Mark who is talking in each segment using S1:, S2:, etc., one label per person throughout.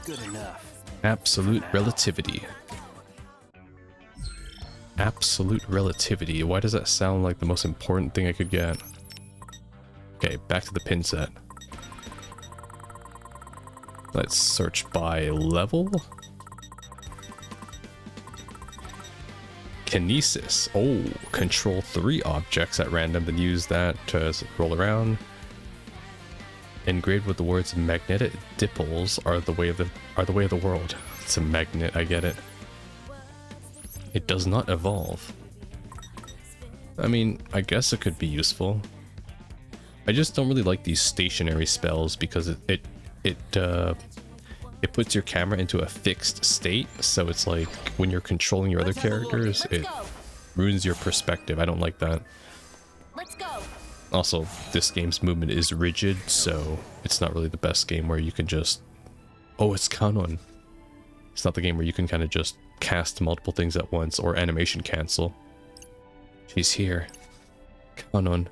S1: good enough.
S2: Absolute relativity. Absolute relativity. Why does that sound like the most important thing I could get? Okay, back to the pin set. Let's search by level. Kinesis. Oh, control 3 objects at random, then use that to roll around. Engraved with the words magnetic dipoles are the way of the world. It's a magnet, I get it. It does not evolve. I mean, I guess it could be useful. I just don't really like these stationary spells because it puts your camera into a fixed state, so it's like when you're controlling your other characters, it ruins your perspective. I don't like that.
S3: Let's go.
S2: Also, this game's movement is rigid, so it's not really the best game where you can just... Oh, it's canon. It's not the game where you can kind of just cast multiple things at once or animation cancel. She's here. Canon.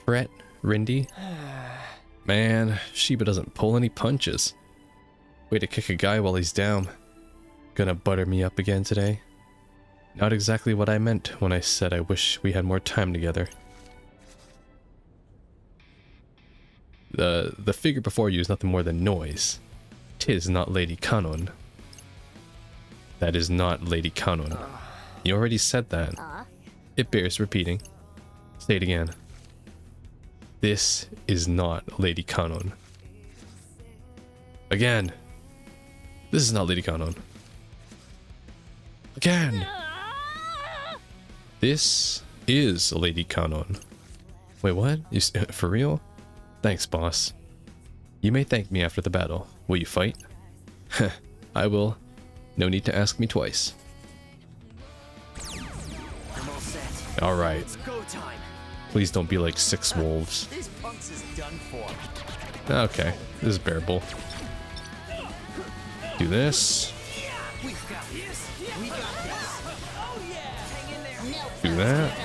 S2: Brett, Rindy. Man, Sheba doesn't pull any punches. Way to kick a guy while he's down. Gonna butter me up again today? Not exactly what I meant when I said I wish we had more time together. The figure before you is nothing more than noise. 'Tis not Lady Canon. That is not Lady Canon. You already said that. It bears repeating. Say it again. This is not Lady Canon. Again. This is not Lady Canon. Again. This is Lady Canon. Wait, what? For real? Thanks, boss. You may thank me after the battle. Will you fight? I will. No need to ask me twice. Alright. Please don't be like 6 wolves. Okay, this is bearable. Do this. Do that.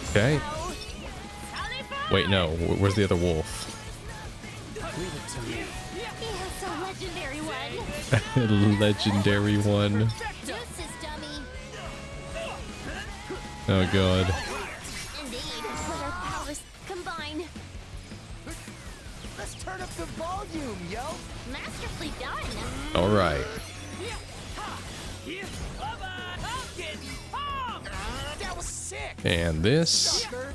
S2: Okay. Wait, no. Where's the other wolf? Legendary one. Oh god.
S1: Let's turn up the volume, yo.
S3: Masterfully done.
S2: All right.
S1: That was sick.
S2: And this.
S1: Oh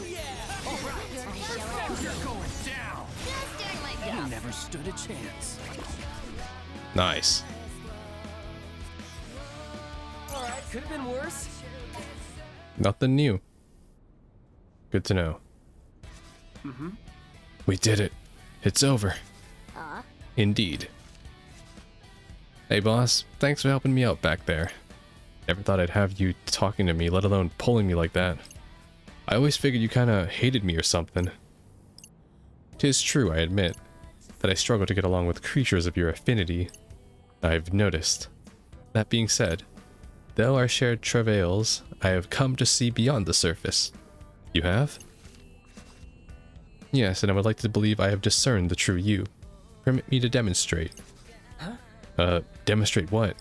S1: yeah. You're going down.
S3: Just doing my
S1: You
S3: job.
S1: never stood a chance.
S2: Nice.
S1: All right, could have been worse.
S2: Nothing new. Good to know. We did it. It's over. Indeed. Hey boss, thanks for helping me out back there. Never thought I'd have you talking to me, let alone pulling me like that. I always figured you kinda hated me or something. 'Tis true, I admit, that I struggle to get along with creatures of your affinity. I've noticed. That being said, though our shared travails, I have come to see beyond the surface. You have? Yes, and I would like to believe I have discerned the true you. Permit me to demonstrate. Demonstrate what?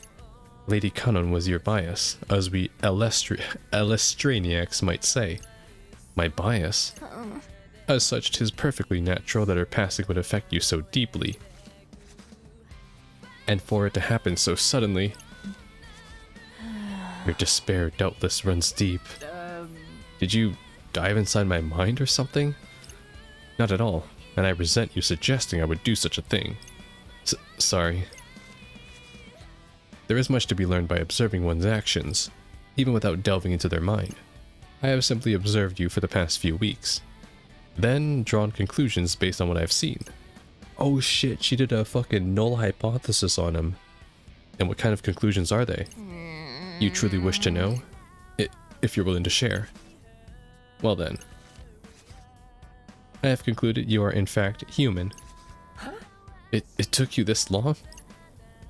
S2: Lady Canon was your bias, as we Elestraniacs might say. My bias? As such, 'tis perfectly natural that her passing would affect you so deeply. And for it to happen so suddenly... Your despair doubtless runs deep. Did you dive inside my mind or something? Not at all, and I resent you suggesting I would do such a thing. Sorry. There is much to be learned by observing one's actions, even without delving into their mind. I have simply observed you for the past few weeks, then drawn conclusions based on what I've seen. Oh shit, she did a fucking null hypothesis on him. And what kind of conclusions are they? You truly wish to know? If you're willing to share. Well then. I have concluded you are in fact human. It took you this long?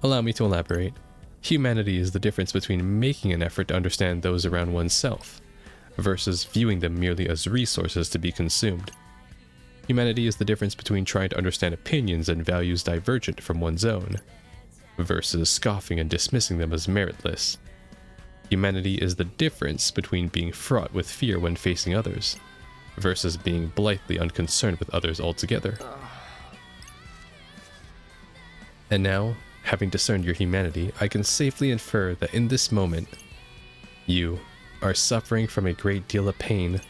S2: Allow me to elaborate. Humanity is the difference between making an effort to understand those around oneself, versus viewing them merely as resources to be consumed. Humanity is the difference between trying to understand opinions and values divergent from one's own, versus scoffing and dismissing them as meritless. Humanity is the difference between being fraught with fear when facing others, versus being blithely unconcerned with others altogether. And now, having discerned your humanity, I can safely infer that in this moment, you are suffering from a great deal of pain.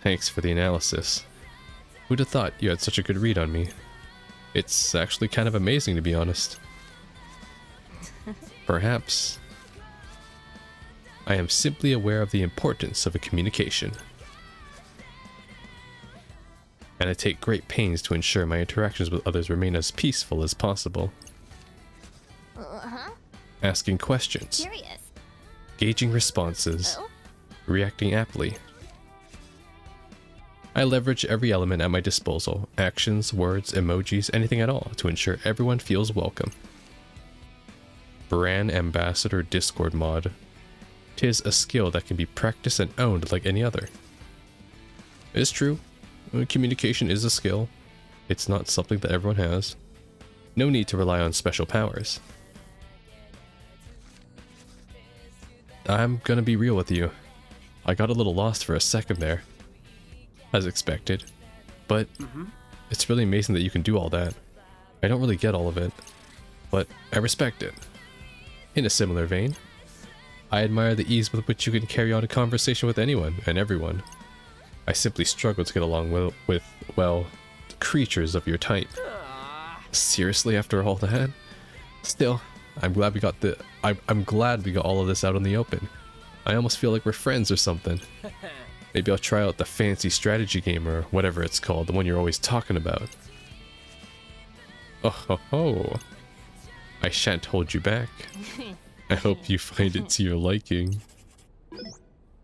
S2: Thanks for the analysis. Who'd have thought you had such a good read on me? It's actually kind of amazing, to be honest. Perhaps I am simply aware of the importance of a communication, and I take great pains to ensure my interactions with others remain as peaceful as possible. Asking questions,
S3: Curious.
S2: gauging responses,
S3: Oh?
S2: reacting aptly. I leverage every element at my disposal, actions, words, emojis, anything at all, to ensure everyone feels welcome. Brand Ambassador Discord mod. 'Tis a skill that can be practiced and owned like any other. It's true. Communication is a skill. It's not something that everyone has. No need to rely on special powers. I'm gonna be real with you. I got a little lost for a second there, as expected, but it's really amazing that you can do all that. I don't really get all of it, but I respect it. In a similar vein, I admire the ease with which you can carry on a conversation with anyone and everyone. I simply struggle to get along with well, the creatures of your type. Seriously, after all that? Still, I'm glad we got I'm glad we got all of this out in the open. I almost feel like we're friends or something. Maybe I'll try out the fancy strategy game or whatever it's called, the one you're always talking about. Oh ho ho. I shan't hold you back. I hope you find it to your liking.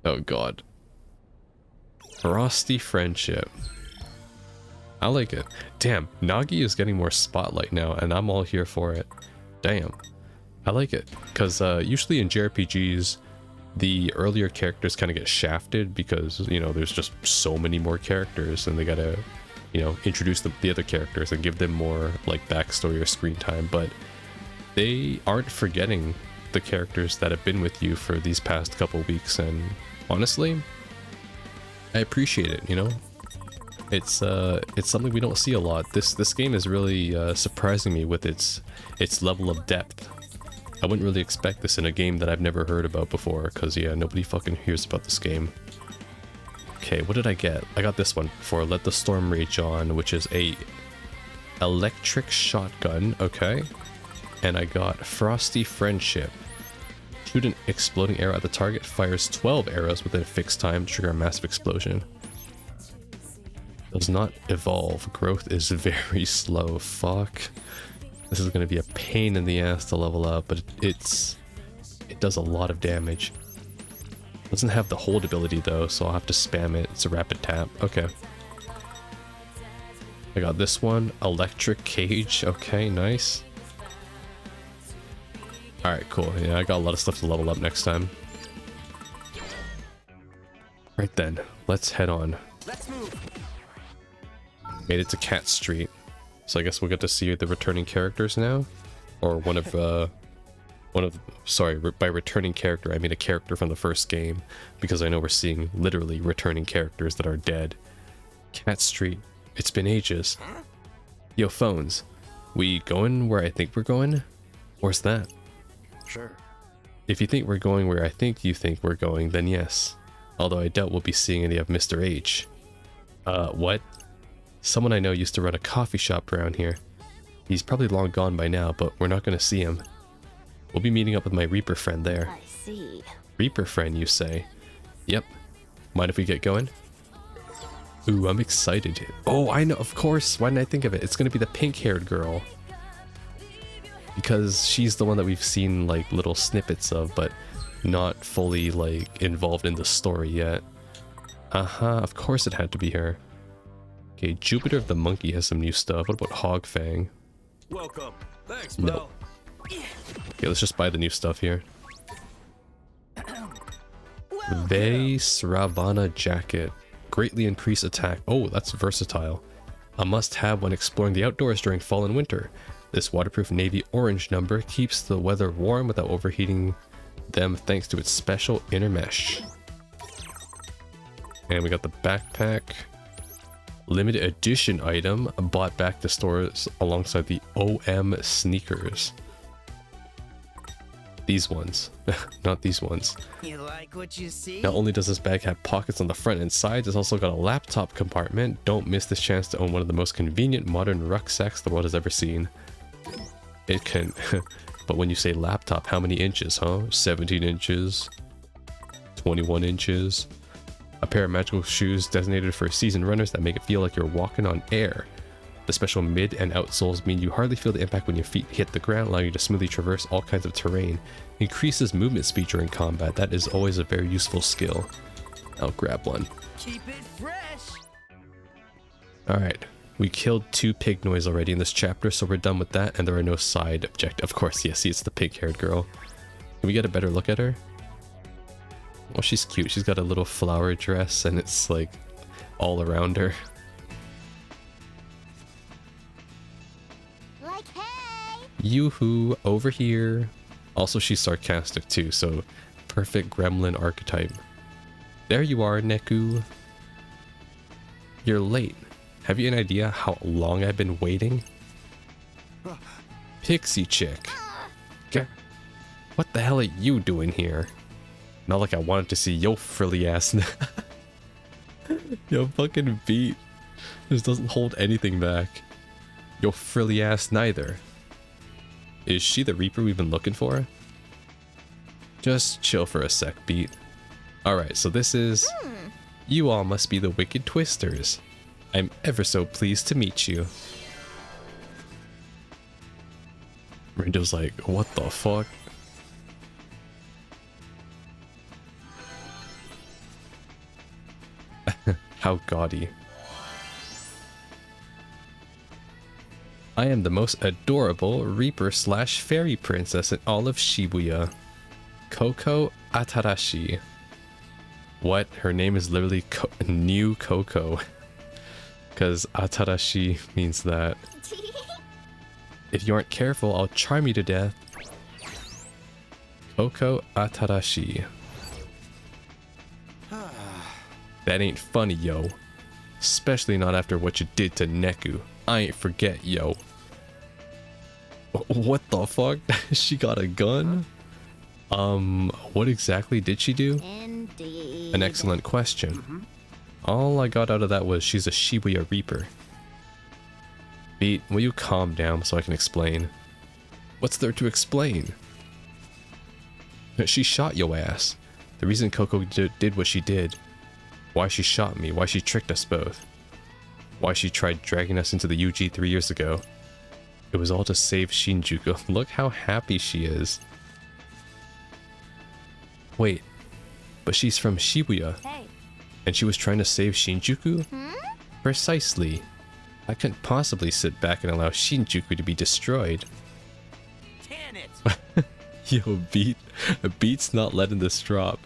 S2: Oh god. Frosty friendship. I like it. Damn, Nagi is getting more spotlight now, and I'm all here for it. Damn. I like it. Because usually in JRPGs, the earlier characters kind of get shafted because, you know, there's just so many more characters and they gotta, you know, introduce the other characters and give them more, like, backstory or screen time. But they aren't forgetting the characters that have been with you for these past couple weeks, and honestly, I appreciate it, you know? It's something we don't see a lot. This game is really surprising me with its level of depth. I wouldn't really expect this in a game that I've never heard about before, because yeah, nobody fucking hears about this game. Okay, what did I get? I got this one for Let the Storm Rage On, which is a electric shotgun, okay. And I got Frosty Friendship. Shoot an exploding arrow at the target, fires 12 arrows within a fixed time to trigger a massive explosion. Does not evolve. Growth is very slow. Fuck. This is going to be a pain in the ass to level up, but it does a lot of damage. Doesn't have the hold ability though, so I'll have to spam it. It's a rapid tap. Okay. I got this one. Electric Cage. Okay, nice. Alright, cool. Yeah, I got a lot of stuff to level up next time. Right then, let's head on.
S1: Let's move.
S2: Made it to Cat Street. So I guess we'll get to see the returning characters now? Or sorry, by returning character, I mean a character from the first game, because I know we're seeing literally returning characters that are dead. Cat Street. It's been ages. Yo, phones. We going where I think we're going? Where's that?
S1: Sure.
S2: If you think we're going where I think you think we're going, then yes. Although I doubt we'll be seeing any of Mr. H. What? Someone I know used to run a coffee shop around here. He's probably long gone by now, but we're not gonna see him. We'll be meeting up with my Reaper friend there.
S3: I see.
S2: Reaper friend, you say? Yep. Mind if we get going? Ooh, I'm excited. Oh, I know, of course. Why didn't I think of it? It's gonna be the pink-haired girl. Because she's the one that we've seen, like, little snippets of, but not fully, like, involved in the story yet. Of course it had to be her. Okay, Jupiter the Monkey has some new stuff. What about Hogfang?
S1: Welcome. Thanks,
S2: No. Okay, let's just buy the new stuff here. Vey Sravana jacket. Greatly increase attack. Oh, that's versatile. A must-have when exploring the outdoors during fall and winter. This waterproof navy orange number keeps the weather warm without overheating them thanks to its special inner mesh. And we got the backpack. Limited edition item bought back to stores alongside the OM sneakers. These ones, not these ones.
S4: You like what you see?
S2: Not only does this bag have pockets on the front and sides, it's also got a laptop compartment. Don't miss this chance to own one of the most convenient modern rucksacks the world has ever seen. It can, but when you say laptop, how many inches, huh? 17 inches, 21 inches. A pair of magical shoes designated for seasoned runners that make it feel like you're walking on air. The special mid and outsoles mean you hardly feel the impact when your feet hit the ground, allowing you to smoothly traverse all kinds of terrain. Increases movement speed during combat. That is always a very useful skill. I'll grab one.
S4: Keep it fresh.
S2: Alright, we killed 2 pig noise already in this chapter, so we're done with that, and there are no side objectives. Of course, yes, see, it's the pig-haired girl. Can we get a better look at her? Well, she's cute. She's got a little flower dress, and it's like all around her.
S3: Like, hey!
S2: Yoo-hoo, over here. Also, she's sarcastic too, so perfect gremlin archetype. There you are, Neku. You're late. Have you an idea how long I've been waiting? Pixie chick. What the hell are you doing here? Not like I wanted to see yo frilly ass. Yo fucking beat. This doesn't hold anything back. Yo frilly ass neither. Is she the Reaper we've been looking for? Just chill for a sec, Beat. Alright, so this is... You all must be the Wicked Twisters. I'm ever so pleased to meet you. Rindo's like, what the fuck? How gaudy. I am the most adorable Reaper slash Fairy Princess in all of Shibuya. Koko Atarashi. What? Her name is literally New Coco. Because Atarashi means that. If you aren't careful, I'll charm you to death. Koko Atarashi. That ain't funny, yo. Especially not after what you did to Neku. I ain't forget, yo. What the fuck? She got a gun? What exactly did she do?
S3: Indeed.
S2: An excellent question. All I got out of that was she's a Shibuya Reaper. Beat, will you calm down so I can explain? What's there to explain? She shot yo ass. The reason Coco did what she did. Why she shot me, why she tricked us both. Why she tried dragging us into the UG 3 years ago. It was all to save Shinjuku. Look how happy she is. Wait, but she's from Shibuya.
S3: Hey.
S2: And she was trying to save Shinjuku? Precisely. I couldn't possibly sit back and allow Shinjuku to be destroyed.
S4: Can it?
S2: Yo, Beat's not letting this drop.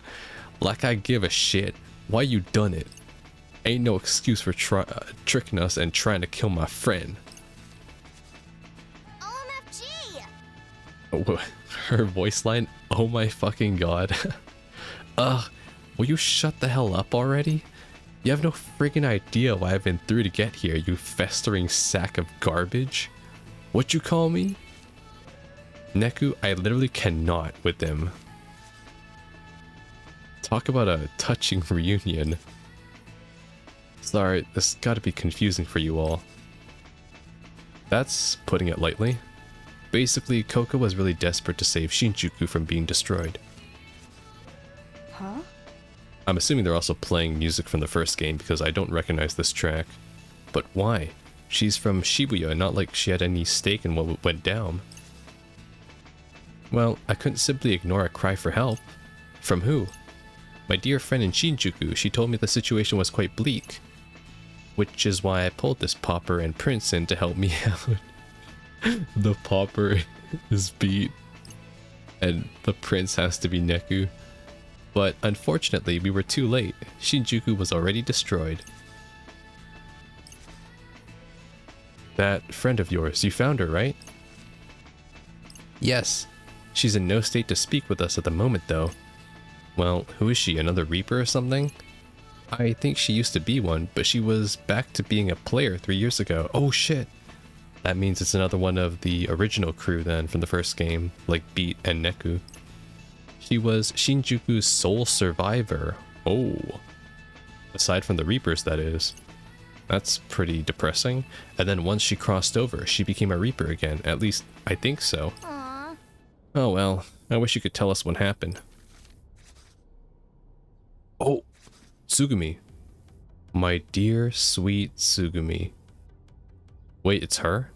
S2: Like I give a shit. Why you done it? Ain't no excuse for tricking us and trying to kill my friend.
S3: OMFG!
S2: Oh, her voice line? Oh my fucking god. Ugh, will you shut the hell up already? You have no friggin' idea what I've been through to get here, you festering sack of garbage. What you call me? Neku, I literally cannot with them. Talk about a touching reunion. Sorry, this gotta be confusing for you all. That's putting it lightly. Basically, Coco was really desperate to save Shinjuku from being destroyed.
S3: Huh?
S2: I'm assuming they're also playing music from the first game because I don't recognize this track. But why? She's from Shibuya, not like she had any stake in what went down. Well, I couldn't simply ignore a cry for help. From who? My dear friend in Shinjuku. She told me the situation was quite bleak. Which is why I pulled this pauper and prince in to help me out. The pauper is Beat. And the prince has to be Neku. But unfortunately, we were too late. Shinjuku was already destroyed. That friend of yours, you found her, right? Yes. She's in no state to speak with us at the moment, though. Well, who is she? Another Reaper or something? I think she used to be one, but she was back to being a player 3 years ago. Oh shit! That means it's another one of the original crew then from the first game, like Beat and Neku. She was Shinjuku's sole survivor. Oh. Aside from the Reapers, that is. That's pretty depressing. And then once she crossed over, she became a Reaper again. At least, I think so.
S3: Aw.
S2: Oh well, I wish you could tell us what happened. Oh! Tsugumi. My dear, sweet Tsugumi. Wait, it's her?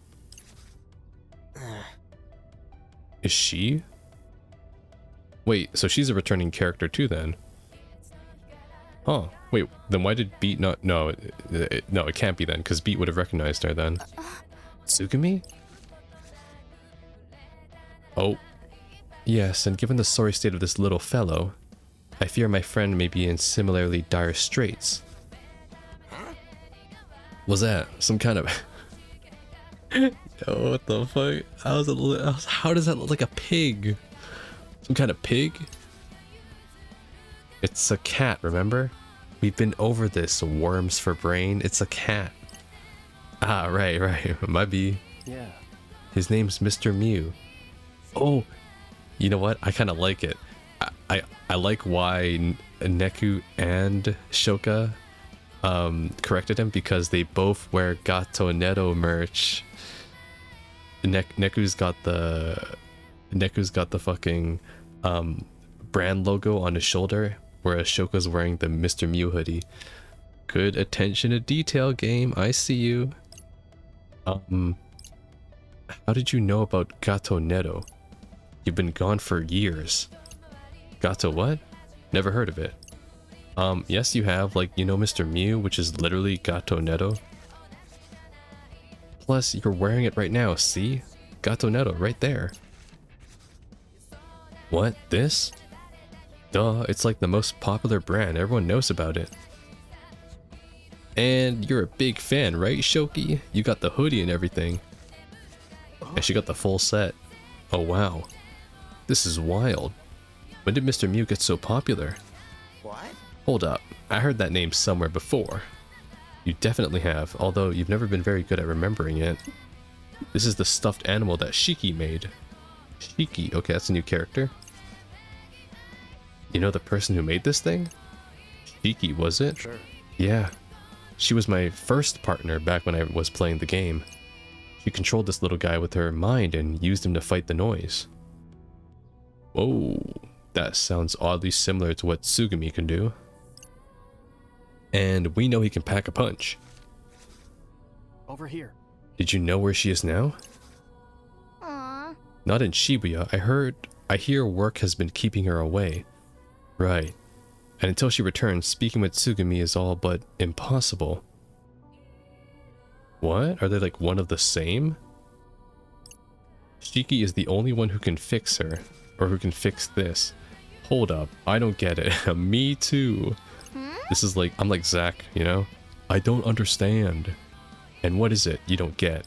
S2: Is she? Wait, so she's a returning character too then? Huh. Wait, then why did Beat not... No, it can't be then, because Beat would have recognized her then. Tsugumi? Oh. Yes, and given the sorry state of this little fellow, I fear my friend may be in similarly dire straits. Was that some kind of... Oh, what the fuck? How does that look like a pig? Some kind of pig? It's a cat, remember? We've been over this, worms for brain. It's a cat. Ah, right. Might be.
S1: Yeah.
S2: His name's Mr. Mew. Oh, you know what? I kind of like it. I like why Neku and Shoka corrected him, because they both wear Gato Neto merch. Neku's got the fucking brand logo on his shoulder, whereas Shoka's wearing the Mr. Mew hoodie. Good attention to detail, game. I see you. How did you know about Gato Neto? You've been gone for years. Gato what? Never heard of it. Yes you have, like, you know Mr. Mew, which is literally Gato Neto. Plus, you're wearing it right now, see? Gato Neto, right there. What? This? Duh, it's like the most popular brand, everyone knows about it. And you're a big fan, right, Shoki? You got the hoodie and everything. And she got the full set. Oh wow. This is wild. When did Mr. Mew get so popular?
S4: What?
S2: Hold up, I heard that name somewhere before. You definitely have, although you've never been very good at remembering it. This is the stuffed animal that Shiki made. Shiki, okay, that's a new character. You know the person who made this thing? Shiki, was it?
S1: Sure.
S2: Yeah. She was my first partner back when I was playing the game. She controlled this little guy with her mind and used him to fight the noise. Whoa, that sounds oddly similar to what Tsugumi can do. And we know he can pack a punch.
S1: Over here.
S2: Did you know where she is now?
S3: Aw.
S2: Not in Shibuya. I hear work has been keeping her away. Right. And until she returns, speaking with Tsugumi is all but impossible. What? Are they like one of the same? Shiki is the only one who can fix her. Or who can fix this. Hold up. I don't get it. Me too. This is like, I'm like Zack, you know? I don't understand. And what is it you don't get?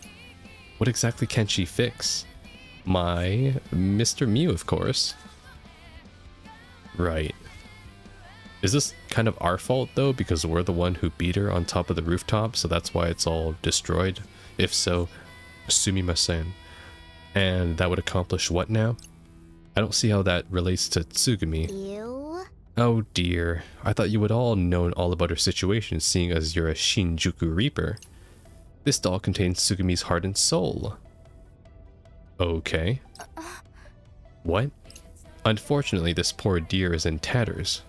S2: What exactly can she fix? My Mr. Mew, of course. Right. Is this kind of our fault though, because we're the one who beat her on top of the rooftop, so that's why it's all destroyed? If so, sumimasen. And that would accomplish what now? I don't see how that relates to Tsugumi.
S3: Ew.
S2: Oh dear, I thought you would all known all about her situation, seeing as you're a Shinjuku Reaper. This doll contains Tsugumi's heart and soul. Okay. What? Unfortunately, this poor dear is in tatters,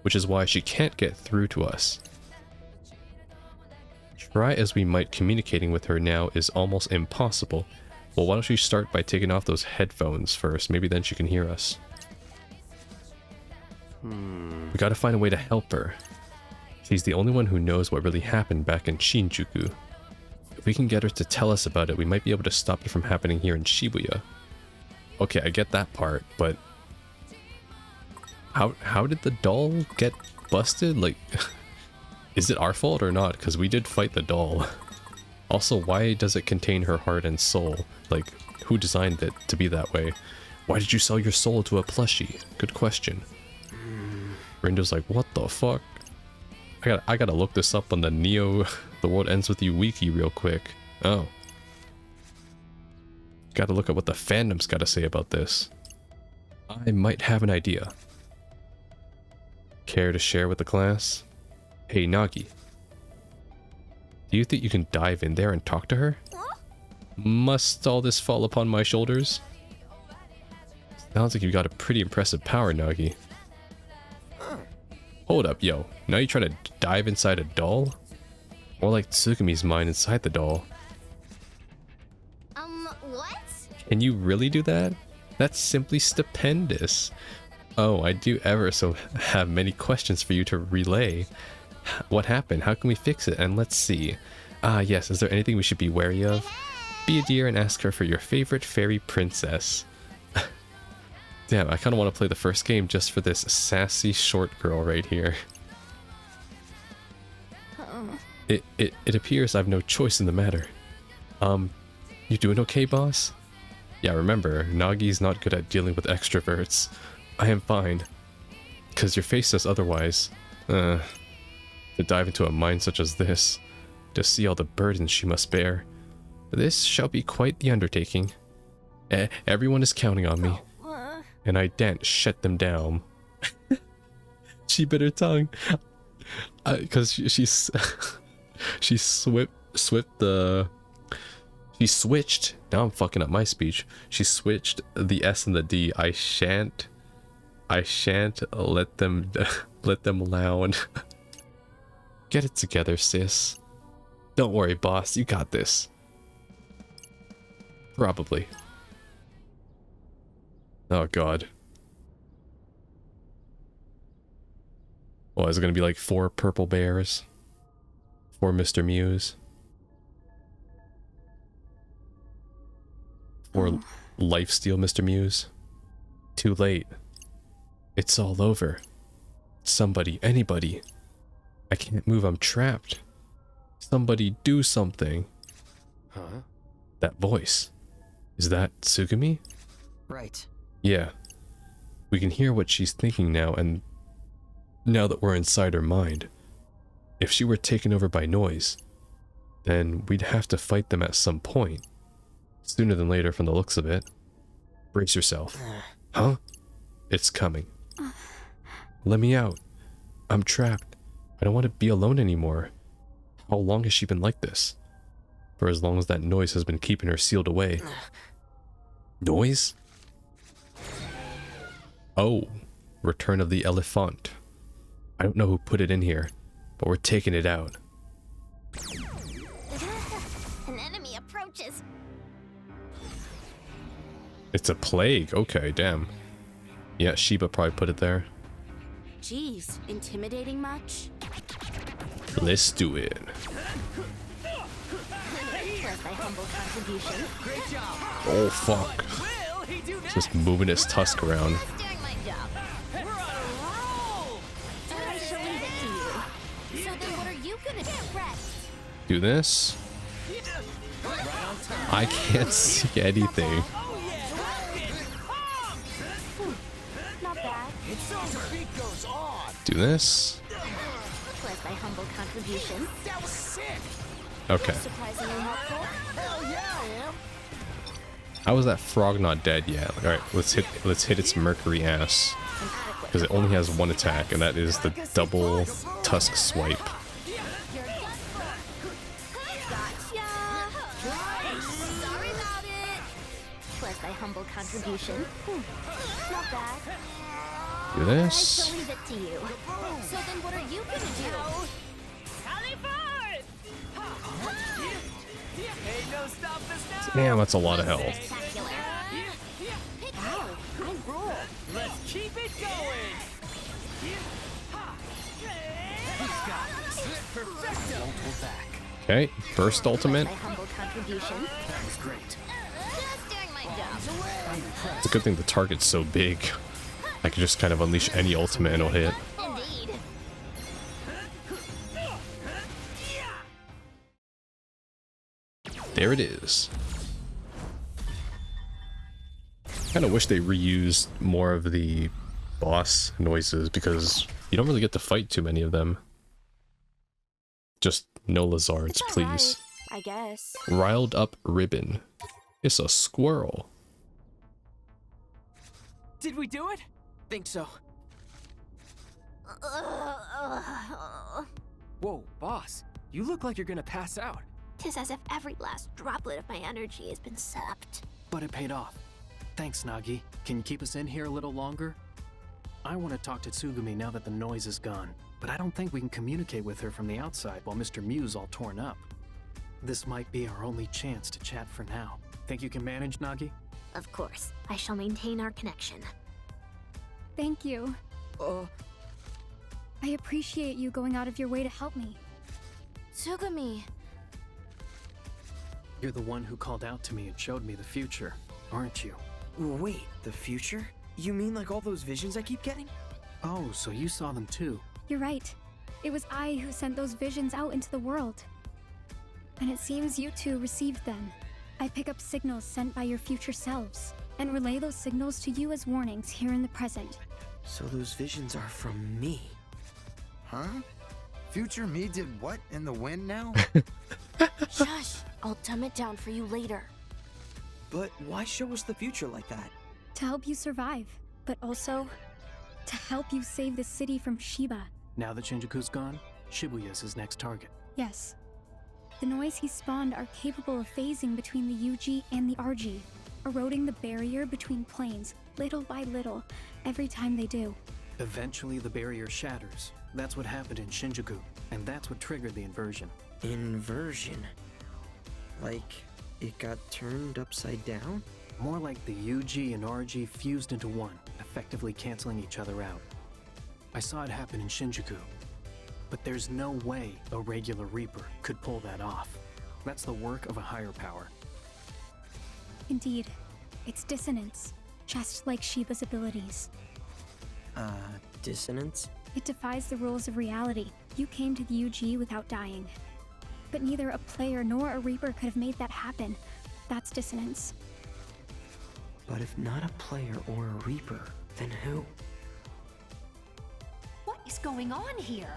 S2: which is why she can't get through to us. Try as we might, communicating with her now is almost impossible. Well, why don't you start by taking off those headphones first? Maybe then she can hear us. We gotta find a way to help her. She's the only one who knows what really happened back in Shinjuku. If we can get her to tell us about it, we might be able to stop it from happening here in Shibuya. Okay, I get that part, but... How did the doll get busted? Like, is it our fault or not? Because we did fight the doll. Also, why does it contain her heart and soul? Like, who designed it to be that way? Why did you sell your soul to a plushie? Good question. Rindo's like, what the fuck? I gotta look this up on the Neo The World Ends With You wiki real quick. Oh. Gotta look at what the fandom's gotta say about this. I might have an idea. Care to share with the class? Hey, Nagi. Do you think you can dive in there and talk to her? Must all this fall upon my shoulders? Sounds like you got a pretty impressive power, Nagi. Hold up, yo. Now you try to dive inside a doll? More like Tsukumi's mind inside the doll.
S3: What?
S2: Can you really do that? That's simply stupendous. Oh, I do ever so have many questions for you to relay. What happened? How can we fix it? And let's see. Ah, yes, is there anything we should be wary of? Be a dear and ask her for your favorite fairy princess. Damn, I kind of want to play the first game just for this sassy short girl right here. It appears I've no choice in the matter. You doing okay, boss? Yeah, remember, Nagi's not good at dealing with extroverts. I am fine. 'Cause your face says otherwise. To dive into a mind such as this, to see all the burdens she must bear. This shall be quite the undertaking. Everyone is counting on me, and I daren't shut them down. She bit her tongue. 'Cause she switched. Now I'm fucking up my speech. She switched the S and the D. I shan't let them loud. Get it together, sis. Don't worry, boss. You got this. Probably. Oh god. Well, is it gonna be like 4 purple bears? 4 Mr. Muse? 4 lifesteal Mr. Muse? Too late. It's all over. Somebody, anybody. I can't move, I'm trapped. Somebody do something.
S1: Huh?
S2: That voice. Is that Tsugumi?
S1: Right.
S2: Yeah. We can hear what she's thinking now, and now that we're inside her mind. If she were taken over by noise, then we'd have to fight them at some point. Sooner than later from the looks of it. Brace yourself. Huh? It's coming. Let me out. I'm trapped. I don't want to be alone anymore. How long has she been like this? For as long as that noise has been keeping her sealed away. Noise? Oh, Return of the Elephant. I don't know who put it in here, but we're taking it out.
S3: An enemy approaches.
S2: It's a plague. Okay, damn. Yeah, Shiba probably put it there.
S3: Jeez, intimidating much?
S2: Let's do it.
S3: Plus my humble contribution.
S4: Great job.
S2: Oh, fuck.
S4: Will he do that?
S2: Just moving his tusk around.
S3: Just doing my job.
S4: We're on a roll.
S3: And I shall leave it to you. So then what are you gonna do? Rest.
S2: Do this. I can't see anything.
S4: Oh yeah.
S3: Not bad.
S4: So the beat goes on.
S2: Do this.
S3: Plus my humble contribution.
S4: That was sick.
S2: Okay.
S3: Surprisingly helpful.
S4: Hell yeah, I am.
S2: How is that frog not dead yet? All right, let's hit its mercury ass, because it only has 1 attack, and that is the double tusk swipe.
S3: Gotcha. Sorry about it. Plus my humble contribution. Not bad.
S2: Do
S3: I
S2: this.
S3: shall leave it to you. So then what are you gonna do? Sally forth!
S4: Ain't no stopping us now.
S2: Damn, that's a lot of health.
S3: Spectacular. Wow, I rule.
S4: Let's keep it going. Perfecto.
S1: Don't hold back.
S2: Okay, burst ultimate.
S3: My humble contribution.
S1: That was great.
S3: Just doing my job.
S2: It's a good thing the target's so big. I could just kind of unleash any ultimate and it'll hit.
S3: Indeed.
S2: There it is. Kind of wish they reused more of the boss noises because you don't really get to fight too many of them. Just no lizards,
S3: It's
S2: please.
S3: alright, I guess.
S2: Riled up ribbon. It's a squirrel.
S4: Did we do it? Think so. Whoa, boss. You look like you're gonna pass out.
S3: Tis as if every last droplet of my energy has been sapped.
S5: But it paid off. Thanks, Nagi. Can you keep us in here a little longer? I want to talk to Tsugumi now that the noise is gone, but I don't think we can communicate with her from the outside while Mr. Mew's all torn up. This might be our only chance to chat for now. Think you can manage, Nagi?
S3: Of course, I shall maintain our connection.
S6: Thank you. I appreciate you going out of your way to help me.
S3: Tsugumi.
S5: You're the one who called out to me and showed me the future, aren't you?
S7: Wait, the future? You mean like all those visions I keep getting?
S5: Oh, so you saw them too.
S6: You're right. It was I who sent those visions out into the world. And it seems you two received them. I pick up signals sent by your future selves, and relay those signals to you as warnings here in the present.
S7: So those visions are from me.
S8: Huh? Future me did what in the wind now?
S3: Shush! I'll dumb it down for you later.
S7: But why show us the future like that?
S6: To help you survive, but also to help you save the city from Shiba.
S5: Now that Shinjuku's gone, Shibuya's his next target.
S6: Yes. The noise he spawned are capable of phasing between the UG and the RG, eroding the barrier between planes little by little every time they do.
S5: Eventually the barrier shatters. That's what happened in Shinjuku, and that's what triggered the inversion.
S7: Inversion? Like, it got turned upside down?
S5: More like the UG and RG fused into one, effectively canceling each other out. I saw it happen in Shinjuku, but there's no way a regular Reaper could pull that off. That's the work of a higher power.
S6: Indeed, it's dissonance, just like Shiba's abilities.
S7: Dissonance?
S6: It defies the rules of reality. You came to the UG without dying. But neither a player nor a Reaper could have made that happen. That's dissonance.
S7: But if not a player or a Reaper, then who?
S3: What is going on here?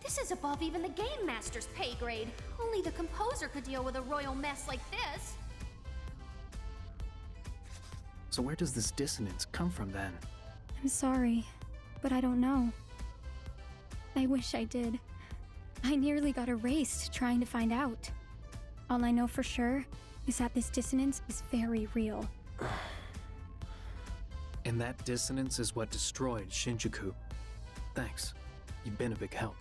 S3: This is above even the Game Master's pay grade. Only the composer could deal with a royal mess like this.
S5: So where does this dissonance come from then?
S6: I'm sorry, but I don't know. I wish I did. I nearly got erased trying to find out. All I know for sure is that this dissonance is very real.
S5: And that dissonance is what destroyed Shinjuku. Thanks. You've been a big help.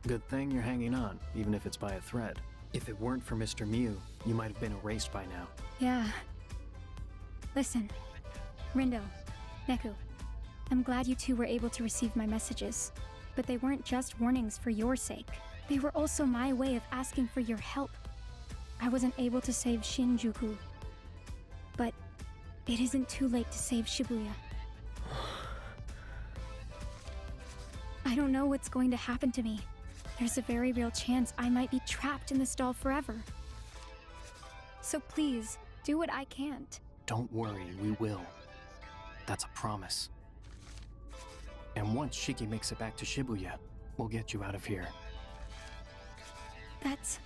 S5: Good thing you're hanging on, even if it's by a thread. If it weren't for Mr. Mew, you might have been erased by now.
S6: Yeah. Listen, Rindo, Neku, I'm glad you two were able to receive my messages. But they weren't just warnings for your sake. They were also my way of asking for your help. I wasn't able to save Shinjuku. But it isn't too late to save Shibuya. I don't know what's going to happen to me. There's a very real chance I might be trapped in this doll forever. So please, do what I can't.
S5: Don't worry, we will. That's a promise. And once Shiki makes it back to Shibuya, we'll get you out of here.
S6: That's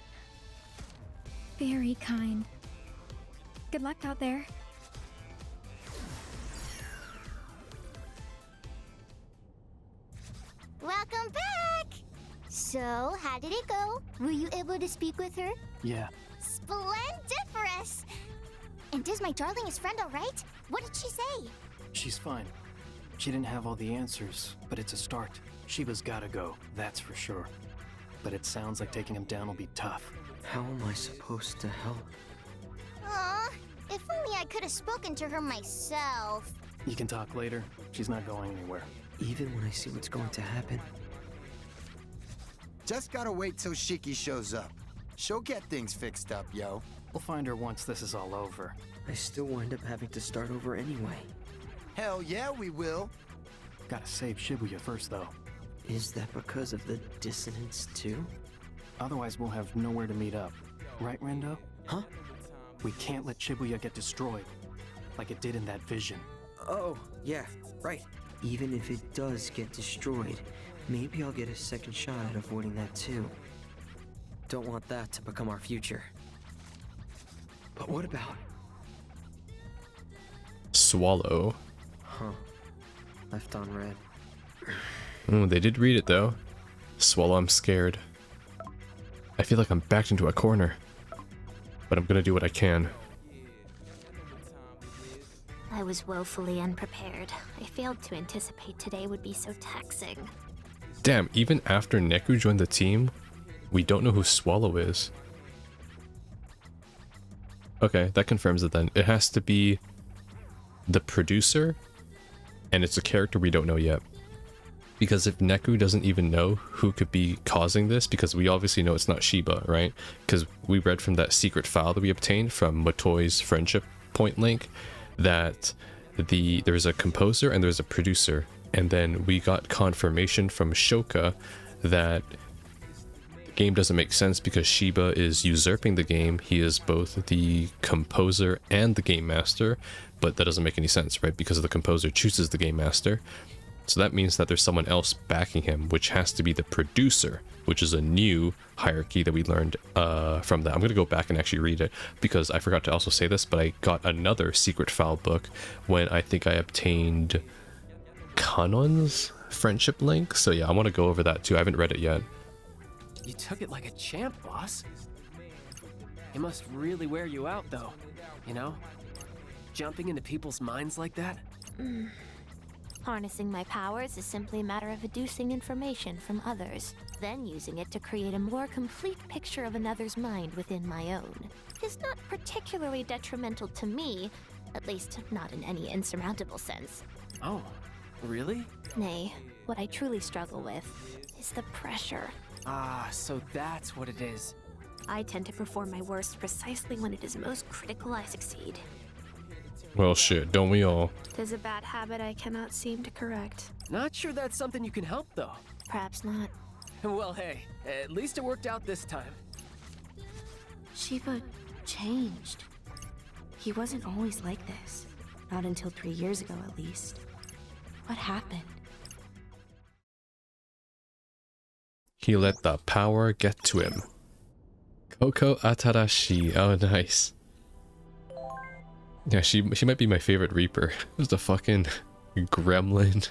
S6: very kind. Good luck out there.
S9: Welcome back! So, how did it go? Were you able to speak with her?
S5: Yeah,
S9: Splendiferous! And is my darling's friend alright? What did she say?
S5: she's fine. She didn't have all the answers, but it's a start. Shiba's gotta go, that's for sure. But it sounds like taking him down will be tough.
S7: How am I supposed to help?
S9: Aw, if only I could have spoken to her myself.
S5: You can talk later. She's not going anywhere.
S7: Even when I see what's going to happen.
S8: Just gotta wait till Shiki shows up. She'll get things fixed up, yo.
S5: We'll find her once this is all over.
S7: I still wind up having to start over anyway.
S8: Hell yeah, we will.
S5: Gotta save Shibuya first, though.
S7: Is that because of the dissonance, too?
S5: Otherwise, we'll have nowhere to meet up. Right, Rendo?
S7: Huh?
S5: We can't let Shibuya get destroyed, like it did in that vision.
S7: Oh, yeah, right. Even if it does get destroyed, maybe I'll get a second shot at avoiding that too. Don't want that to become our future. But what about...
S2: Swallow.
S7: Huh. Left on red.
S2: Oh, they did read it though. Swallow, I'm scared. I feel like I'm backed into a corner. But I'm gonna do what I can.
S9: I was woefully unprepared. I failed to anticipate today would be so taxing.
S2: Damn, even after Neku joined the team, we don't know who Swallow is. Okay, that confirms it then. It has to be the producer, and it's a character we don't know yet. Because if Neku doesn't even know who could be causing this, because we obviously know it's not Shiba, right? Because we read from that secret file that we obtained from Motoi's friendship point link that there's a composer and there's a producer. And then we got confirmation from Shoka that the game doesn't make sense because Shiba is usurping the game. He is both the composer and the game master, but that doesn't make any sense, right? Because the composer chooses the game master. So that means that there's someone else backing him, which has to be the producer, which is a new hierarchy that we learned from that. I'm going to go back and actually read it because I forgot to also say this, but I got another secret file book when I think I obtained Kanon's friendship link. So yeah, I want to go over that too. I haven't read it yet.
S4: You took it like a champ, boss. It must really wear you out, though. You know? Jumping into people's minds like that?
S9: Harnessing my powers is simply a matter of deducing information from others, then using it to create a more complete picture of another's mind within my own. It is not particularly detrimental to me, at least not in any insurmountable sense.
S4: Oh, really?
S9: Nay, what I truly struggle with is the pressure.
S4: Ah, so that's what it is.
S3: I tend to perform my worst precisely when it is most critical I succeed.
S2: Well, shit, don't we all?
S3: Tis a bad habit I cannot seem to correct.
S4: Not sure that's something you can help, though.
S9: Perhaps not.
S4: Well, hey, at least it worked out this time.
S10: Shiba changed. He wasn't always like this. Not until 3 years ago, at least. What happened?
S2: He let the power get to him. Koko Atarashi. Oh, nice. Yeah, she might be my favorite Reaper. Just a fucking gremlin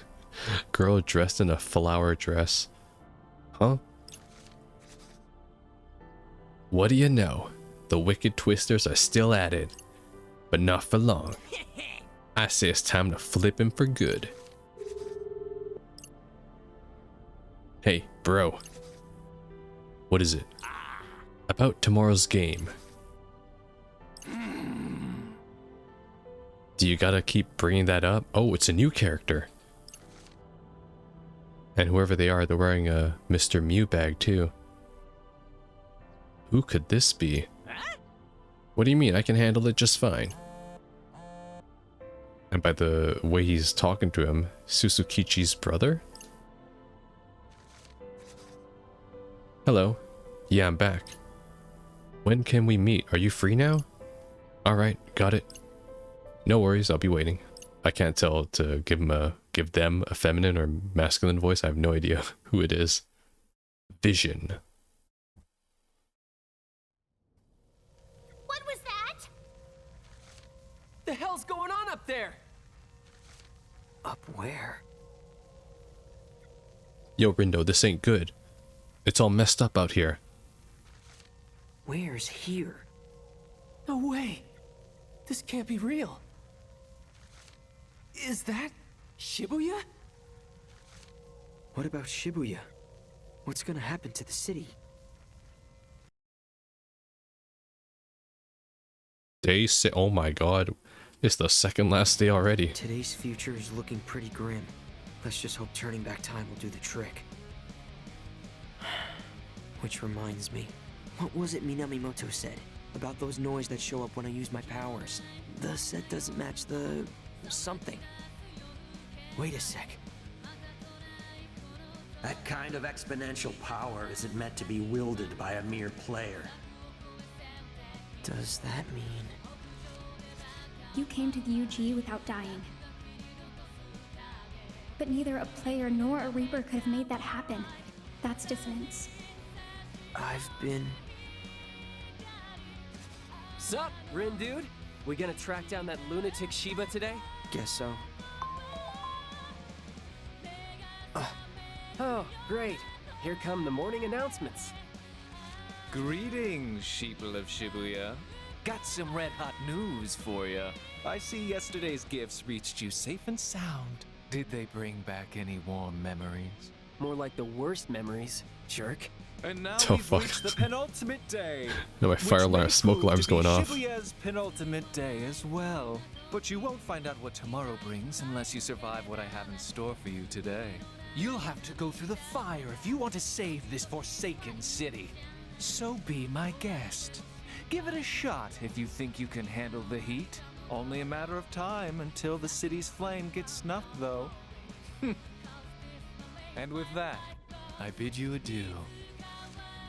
S2: girl dressed in a flower dress. Huh? What do you know? The wicked twisters are still at it. But not for long. I say it's time to flip him for good. Hey, bro. What is it? About tomorrow's game. Do you gotta keep bringing that up? Oh, it's a new character. And whoever they are, they're wearing a Mr. Mew bag too. Who could this be? What do you mean? I can handle it just fine. And by the way he's talking to him, Susukichi's brother? Hello. Yeah, I'm back. When can we meet? Are you free now? Alright, got it. No worries, I'll be waiting. I can't tell to give them a feminine or masculine voice. I have no idea who it is. Vision.
S9: What was that?
S4: The hell's going on up there?
S7: Up where?
S2: Yo, Rindo, this ain't good. It's all messed up out here.
S7: Where's here?
S4: No way. This can't be real. Is that Shibuya?
S7: What about Shibuya? What's gonna happen to the city?
S2: Day six. Oh my god. It's the second last day already.
S7: Today's future is looking pretty grim. Let's just hope turning back time will do the trick. Which reminds me, what was it Minamimoto said about those noise that show up when I use my powers? The set doesn't match the something.
S11: Wait a sec. That kind of exponential power isn't meant to be wielded by a mere player.
S7: Does that mean...
S6: You came to the UG without dying. But neither a player nor a Reaper could have made that happen. That's dissonance.
S7: I've been...
S4: Sup, Rin dude? We gonna track down that lunatic Shiba today?
S7: Guess so.
S4: Oh, great. Here come the morning announcements.
S12: Greetings, sheeple of Shibuya. Got some red-hot news for you. I see yesterday's gifts reached you safe and sound. Did they bring back any warm memories?
S4: More like the worst memories, jerk.
S12: And now
S2: Oh,
S12: we've
S2: fuck.
S12: reached the penultimate day.
S2: No, my fire alarm,
S12: which may
S2: smoke
S12: prove
S2: alarm's
S12: to be
S2: going off.
S12: Shibuya's penultimate day as well. But you won't find out what tomorrow brings unless you survive what I have in store for you today. You'll have to go through the fire if you want to save this forsaken city. So be my guest. Give it a shot if you think you can handle the heat. Only a matter of time until the city's flame gets snuffed, though. And with that, I bid you adieu.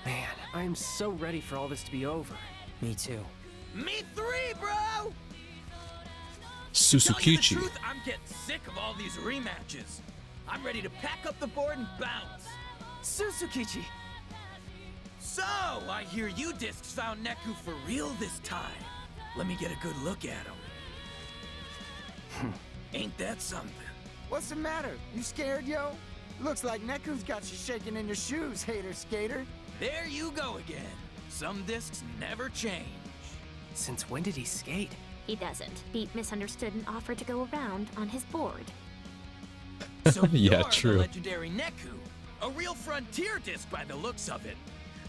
S4: Man, I am so ready for all this to be over.
S7: Me too.
S13: Me three, bro!
S2: Susukichi.
S13: Tell you the truth, I'm getting sick of all these rematches. I'm ready to pack up the board and bounce.
S4: Susukichi!
S13: So, I hear you discs found Neku for real this time. Let me get a good look at him. Ain't that something?
S8: What's the matter? You scared, yo? Looks like Neku's got you shaking in your shoes, hater skater.
S13: There you go again. Some discs never change.
S4: Since when did he skate?
S9: He doesn't. Beat misunderstood and offered to go around on his board.
S13: So
S2: Yeah,
S13: you're
S2: true.
S13: the legendary Neku. A real frontier disc by the looks of it.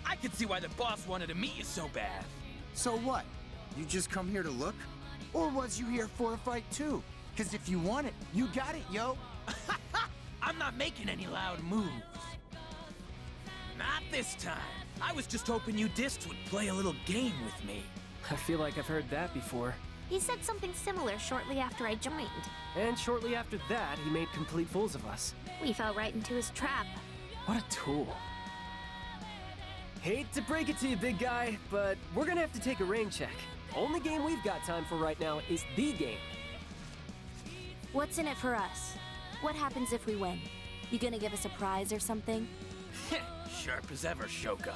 S13: I can see why the boss wanted to meet you so bad.
S8: So what? You just come here to look? Or was you here for a fight too? Cause if you want it, you got it, yo.
S13: I'm not making any loud moves. Not this time. I was just hoping you discs would play a little game with me.
S4: I feel like I've heard that before.
S9: He said something similar shortly after I joined.
S4: And shortly after that, he made complete fools of us.
S9: We fell right into his trap.
S4: What a tool. Hate to break it to you, big guy, but we're gonna have to take a rain check. Only game we've got time for right now is the game.
S10: What's in it for us? What happens if we win? You gonna give us a prize or something?
S13: Sharp as ever, Shoka.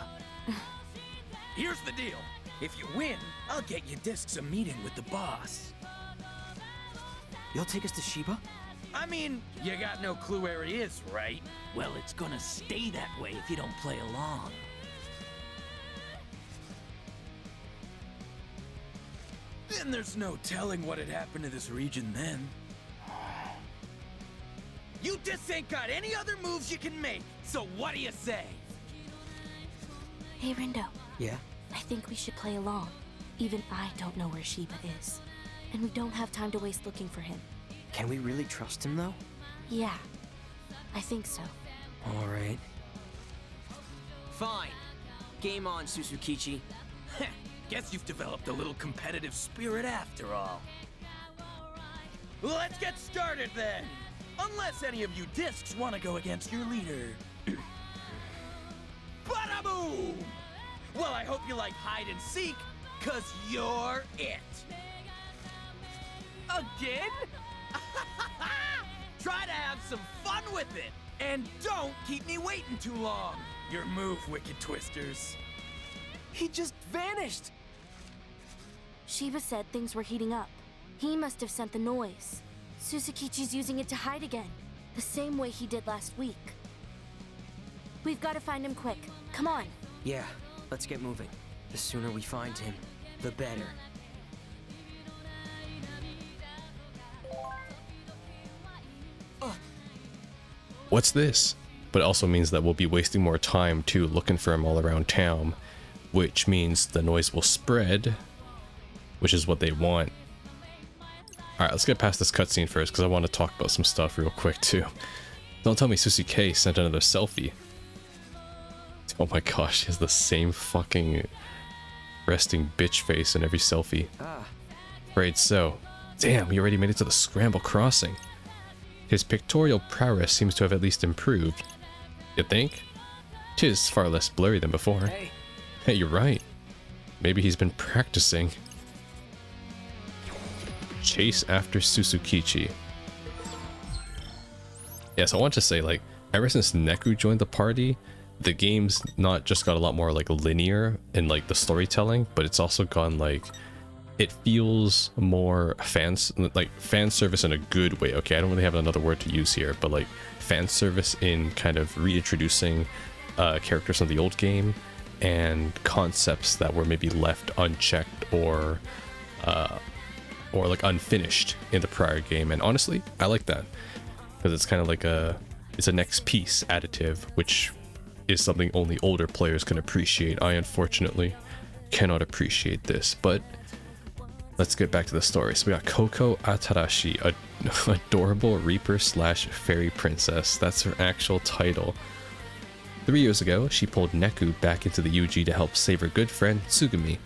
S13: Here's the deal. If you win, I'll get you discs a meeting with the boss.
S7: You'll take us to Shiba?
S13: I mean, you got no clue where he is, right? Well, it's gonna stay that way if you don't play along. Then there's no telling what had happened to this region then. You just ain't got any other moves you can make, so what do you say?
S10: Hey, Rindo.
S7: Yeah?
S10: I think we should play along. Even I don't know where Shiba is. And we don't have time to waste looking for him.
S7: Can we really trust him, though?
S10: Yeah, I think so.
S7: Alright.
S11: Fine. Game on, Susukichi.
S13: Guess you've developed a little competitive spirit after all. Let's get started then! Unless any of you discs want to go against your leader. Bada boom! Well, I hope you like hide and seek, cause you're it. Again? Try to have some fun with it, and don't keep me waiting too long. Your move, Wicked Twisters.
S4: He just vanished!
S10: Shiba said things were heating up. He must have sent the noise. Susukichi's using it to hide again, the same way he did last week. We've got to find him quick. Come on.
S7: Yeah, let's get moving. The sooner we find him, the better.
S2: What's this? But it also means that we'll be wasting more time too looking for him all around town, which means the noise will spread, which is what they want. Alright, let's get past this cutscene first, because I want to talk about some stuff real quick too. Don't tell me Susuke sent another selfie. Oh my gosh, he has the same fucking resting bitch face in every selfie.
S7: Ah.
S2: Right, so. Damn, we already made it to the Scramble Crossing. His pictorial prowess seems to have at least improved. You think? 'Tis far less blurry than before. Hey, you're right. Maybe he's been practicing. Chase after Susukichi. Yes, I want to say, like, ever since Neku joined the party, the game's not just got a lot more like linear in like the storytelling, but it's also gone like, it feels more fan service in a good way. Okay, I don't really have another word to use here, but like fan service in kind of reintroducing characters from the old game and concepts that were maybe left unchecked or like unfinished in the prior game. And honestly, I like that because it's kind of like it's a next piece additive, which is something only older players can appreciate. I unfortunately cannot appreciate this, but let's get back to the story. So we got Koko Atarashi, a adorable Reaper / fairy princess. That's her actual title. 3 years ago, she pulled Neku back into the UG to help save her good friend Tsugumi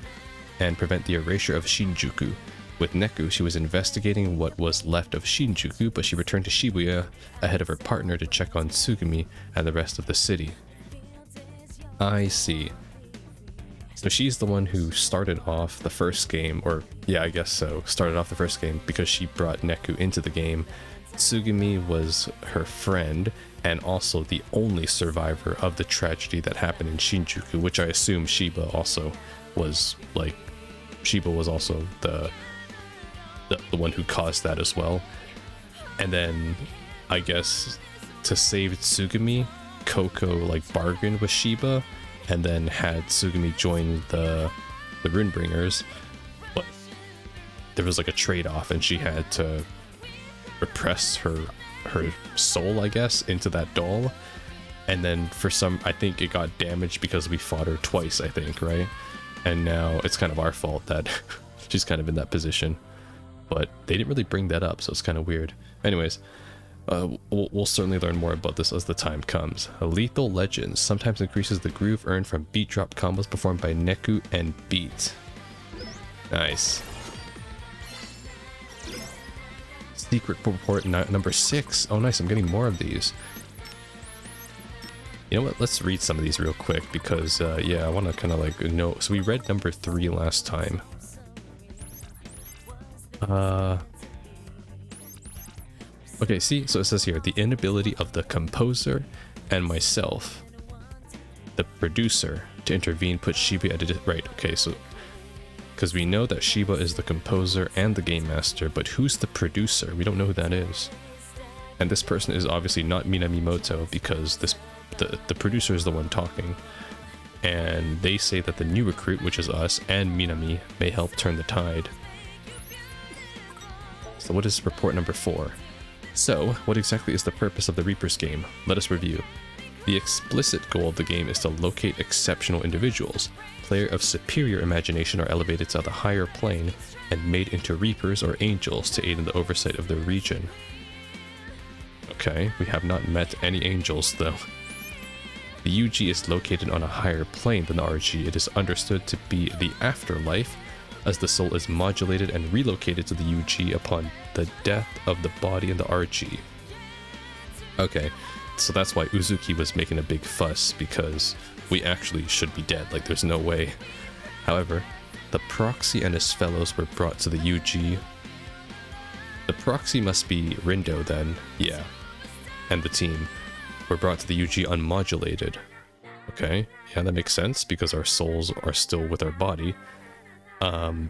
S2: and prevent the erasure of Shinjuku. With Neku, she was investigating what was left of Shinjuku, but she returned to Shibuya ahead of her partner to check on Tsugumi and the rest of the city. I see. So she's the one who started off the first game, or yeah, I guess so, started off the first game because she brought Neku into the game. Tsugumi was her friend and also the only survivor of the tragedy that happened in Shinjuku, which I assume Shiba also was, like, Shiba was also the one who caused that as well. And then I guess to save Tsugumi, Koko like bargained with Shiba and then had Tsugumi join the Runebringers, but there was like a trade-off and she had to repress her soul, I guess, into that doll. And then for some, I think it got damaged because we fought her twice, I think, right? And now it's kind of our fault that she's kind of in that position, but they didn't really bring that up, so it's kind of weird. Anyways, we'll certainly learn more about this as the time comes. Lethal Legends sometimes increases the groove earned from beat drop combos performed by Neku and Beat. Nice. Secret report number 6. Oh nice, I'm getting more of these. You know what, let's read some of these real quick because yeah, I want to kind of like know. So we read number 3 last time. Okay, see, so it says here, the inability of the composer and myself, the producer, to intervene put Shiba at a... Right, okay, so... Because we know that Shiba is the composer and the game master, but who's the producer? We don't know who that is. And this person is obviously not Minamimoto because the producer is the one talking. And they say that the new recruit, which is us, and Minami, may help turn the tide. So what is report number 4? So, what exactly is the purpose of the Reapers game? Let us review. The explicit goal of the game is to locate exceptional individuals. Players of superior imagination are elevated to the higher plane and made into Reapers or Angels to aid in the oversight of the region. Okay, we have not met any Angels though. The UG is located on a higher plane than the RG. It is understood to be the afterlife, as the soul is modulated and relocated to the UG upon the death of the body in the RG. Okay, so that's why Uzuki was making a big fuss, because we actually should be dead, like there's no way. However, the proxy and his fellows were brought to the UG. The proxy must be Rindo then, yeah, and the team were brought to the UG unmodulated. Okay, yeah, that makes sense, because our souls are still with our body.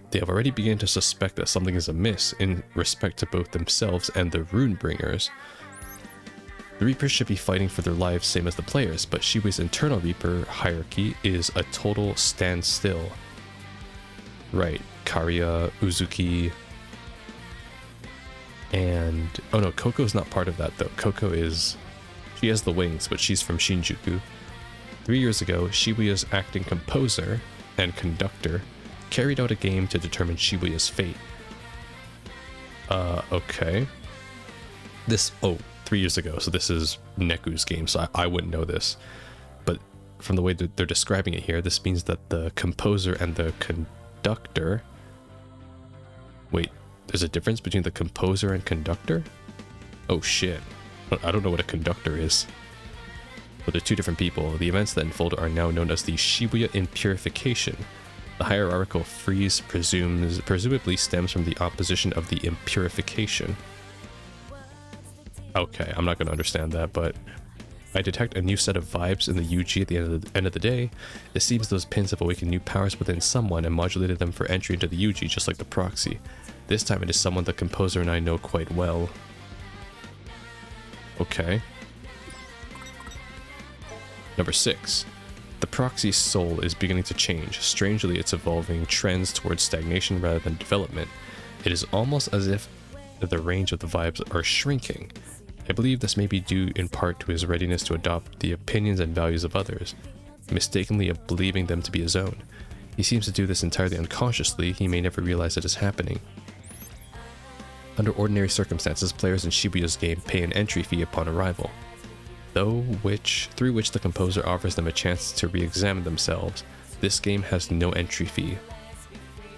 S2: They have already begun to suspect that something is amiss in respect to both themselves and the Runebringers. The Reapers should be fighting for their lives same as the players, but Shibuya's internal Reaper hierarchy is a total standstill. Right, Kariya, Uzuki, and... oh no, Koko's not part of that though. Koko is... she has the wings, but she's from Shinjuku. 3 years ago, Shibuya's acting composer and conductor carried out a game to determine Shibuya's fate. Okay. This... oh, 3 years ago, so this is Neku's game, so I wouldn't know this. But from the way that they're describing it here, this means that the composer and the conductor... wait, there's a difference between the composer and conductor? Oh shit. I don't know what a conductor is. But they're two different people. The events that unfold are now known as the Shibuya Impurification. The hierarchical freeze presumably stems from the opposition of the impurification. Okay, I'm not going to understand that, but I detect a new set of vibes in the UG at the end of the day. It seems those pins have awakened new powers within someone and modulated them for entry into the UG, just like the proxy. This time it is someone the composer and I know quite well. Okay. Number 6. The proxy's soul is beginning to change. Strangely, it's evolving trends towards stagnation rather than development. It is almost as if the range of the vibes are shrinking. I believe this may be due in part to his readiness to adopt the opinions and values of others, mistakenly believing them to be his own. He seems to do this entirely unconsciously. He may never realize it is happening. Under ordinary circumstances, players in Shibuya's game pay an entry fee upon arrival, through which the composer offers them a chance to re-examine themselves. This game has no entry fee.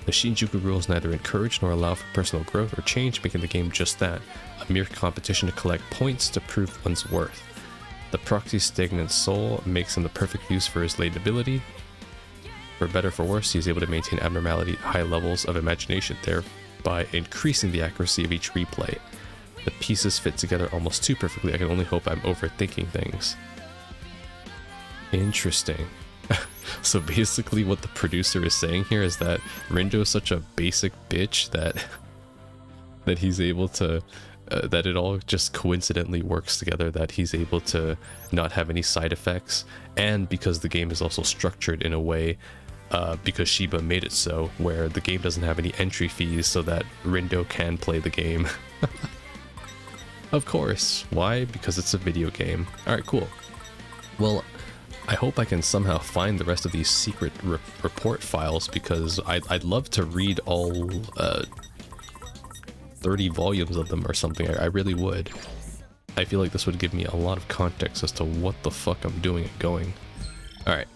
S2: The Shinjuku rules neither encourage nor allow for personal growth or change, making the game just that, a mere competition to collect points to prove one's worth. The proxy's stagnant soul makes him the perfect use for his latent ability. For better or for worse, he is able to maintain abnormality high levels of imagination, thereby increasing the accuracy of each replay. The pieces fit together almost too perfectly. I can only hope I'm overthinking things. Interesting. So basically what the producer is saying here is that Rindo is such a basic bitch that he's able to that it all just coincidentally works together, that he's able to not have any side effects, and because the game is also structured in a way because Shiba made it so, where the game doesn't have any entry fees so that Rindo can play the game. Of course. Why? Because it's a video game. Alright, cool. Well, I hope I can somehow find the rest of these secret report files, because I'd love to read all 30 volumes of them or something. I really would. I feel like this would give me a lot of context as to what the fuck I'm doing and going. Alright.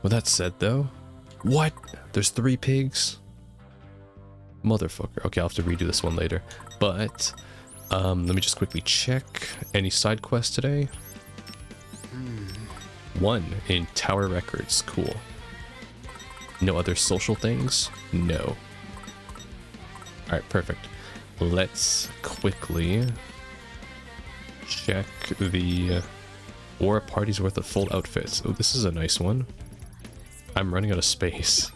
S2: With that said though, what? There's 3 pigs? Motherfucker. Okay, I'll have to redo this one later. But, let me just quickly check. Any side quests today? 1 in Tower Records. Cool. No other social things? No. Alright, perfect. Let's quickly check the Aura Party's worth of full outfits. Oh, this is a nice one. I'm running out of space.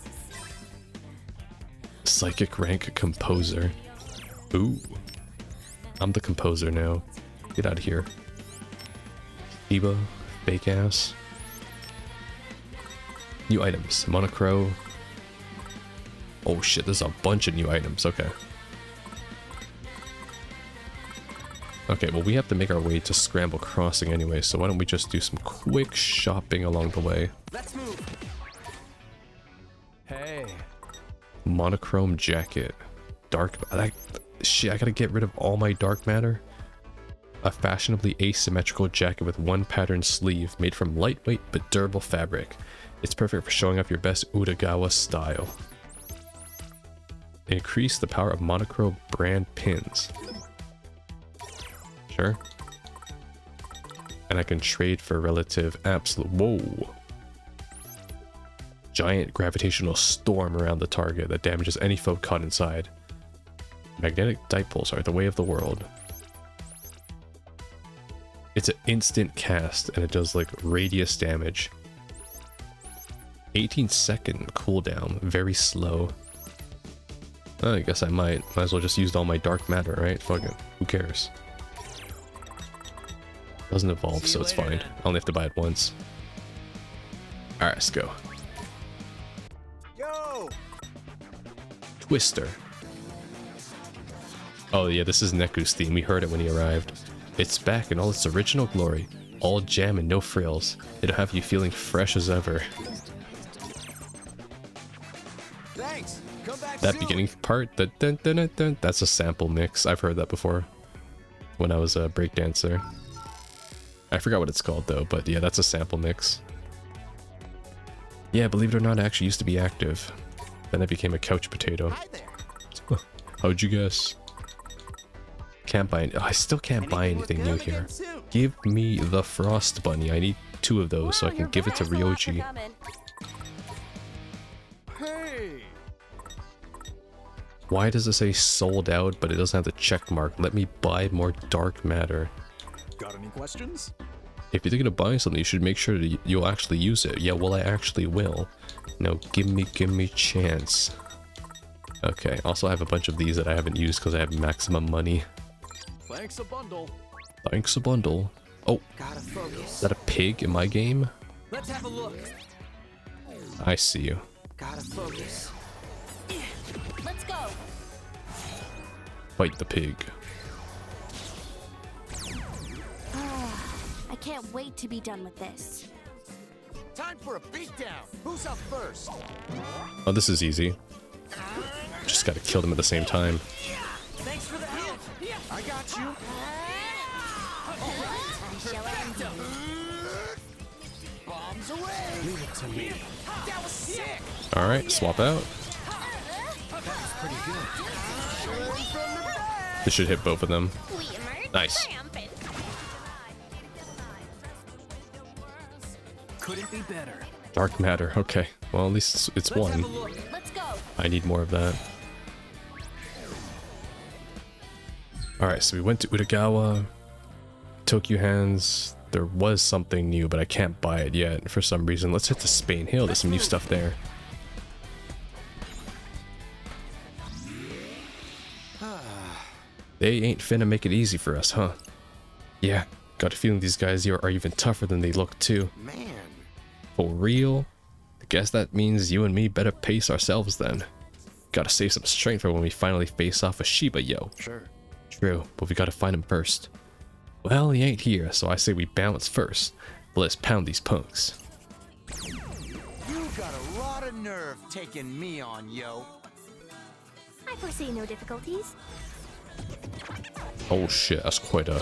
S2: Psychic rank composer. Ooh. I'm the composer now. Get out of here. Shiba, fake ass. New items. Monochrome. Oh shit, there's a bunch of new items. Okay. Okay, well we have to make our way to Scramble Crossing anyway, so why don't we just do some quick shopping along the way.
S4: Let's move. Hey.
S2: Monochrome jacket. Dark... shit, I gotta get rid of all my dark matter. A fashionably asymmetrical jacket with 1 pattern sleeve, made from lightweight but durable fabric. It's perfect for showing off your best Utagawa style. Increase the power of monochrome brand pins. Sure. And I can trade for relative absolute... Whoa! Giant gravitational storm around the target that damages any foe caught inside. Magnetic dipoles are the way of the world. It's an instant cast and it does like radius damage. 18-second cooldown, very slow. I guess I might as well just use all my dark matter, right? Fuck it. Who cares? Doesn't evolve, so it's fine. I only have to buy it once. Alright, let's go.
S8: Yo!
S2: Twister. Oh yeah, this is Neku's theme. We heard it when he arrived. It's back in all its original glory. All jam and no frills. It'll have you feeling fresh as ever.
S8: Thanks. Come back
S2: That
S8: soon.
S2: beginning part, that's a sample mix. I've heard that before when I was a breakdancer. I forgot what it's called though, but yeah, that's a sample mix. Yeah, believe it or not, I actually used to be active. Then I became a couch potato.
S8: Hi there.
S2: How'd you guess? Can't buy. I still can't buy anything new here. Give me the Frost Bunny. I need 2 of those so I can give it to Ryoji.
S12: Hey!
S2: Why does it say sold out, but it doesn't have the check mark? Let me buy more dark matter.
S12: Got any questions?
S2: If you're gonna buy something, you should make sure that you'll actually use it. Yeah, well, I actually will. No, give me chance. Okay, also I have a bunch of these that I haven't used because I have maximum money.
S12: Thanks a bundle.
S2: Thanks a bundle. Oh, is that a pig in my game?
S13: Let's have a look.
S2: I see you.
S7: Gotta focus.
S10: Let's go.
S2: Fight the pig.
S10: I can't wait to be done with this.
S8: Time for a beatdown. Who's up first?
S2: Oh, this is easy. Just gotta kill them at the same time.
S13: Thanks for the help.
S8: I got you. Bombs away.
S4: Leave it to me.
S8: That was sick.
S2: Alright, swap out.
S4: Pretty good.
S2: This should hit both of them. Nice.
S4: Couldn't be better.
S2: Dark matter. Okay. Well, at least it's one.
S10: Let's go.
S2: I need more of that. Alright, so we went to Utagawa. Tokyo Hands. There was something new, but I can't buy it yet for some reason. Let's hit the Spain Hill. There's some new stuff there. They ain't finna make it easy for us, huh? Yeah, got a feeling these guys here are even tougher than they look too.
S8: Man.
S2: For real? I guess that means you and me better pace ourselves then. Gotta save some strength for when we finally face off with Shiba, yo.
S5: Sure.
S2: True, but we gotta find him first. Well, he ain't here, so I say we bounce first. But let's pound these punks.
S8: You got a lot of nerve taking me on, yo.
S9: I foresee no difficulties.
S2: Oh shit, that's quite a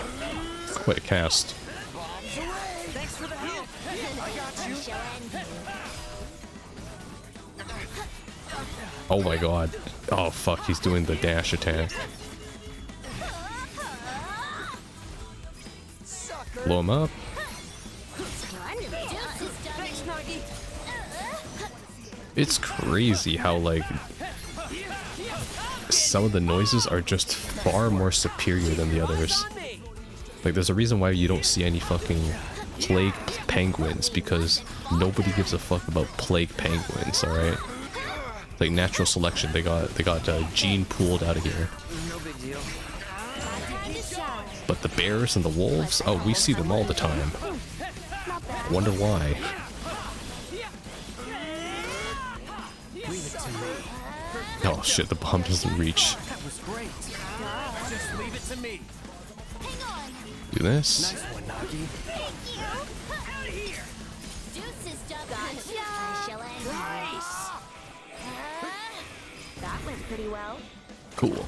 S2: cast.
S8: Bombs away.
S13: Thanks for the help.
S8: I got you.
S2: Oh my god. Oh fuck, he's doing the dash attack. Blow him up. It's crazy how, like, some of the noises are just far more superior than the others. Like, there's a reason why you don't see any fucking plague penguins, because nobody gives a fuck about plague penguins, alright? Like, natural selection, they got gene pooled out of here.
S7: No big deal.
S2: But the bears and the wolves, oh, we see them all the time. Wonder why. Oh shit, the bomb doesn't reach.
S4: That was great. Just leave it to me.
S2: Do this.
S4: Nice one, Nagi.
S9: That went pretty well.
S2: Cool.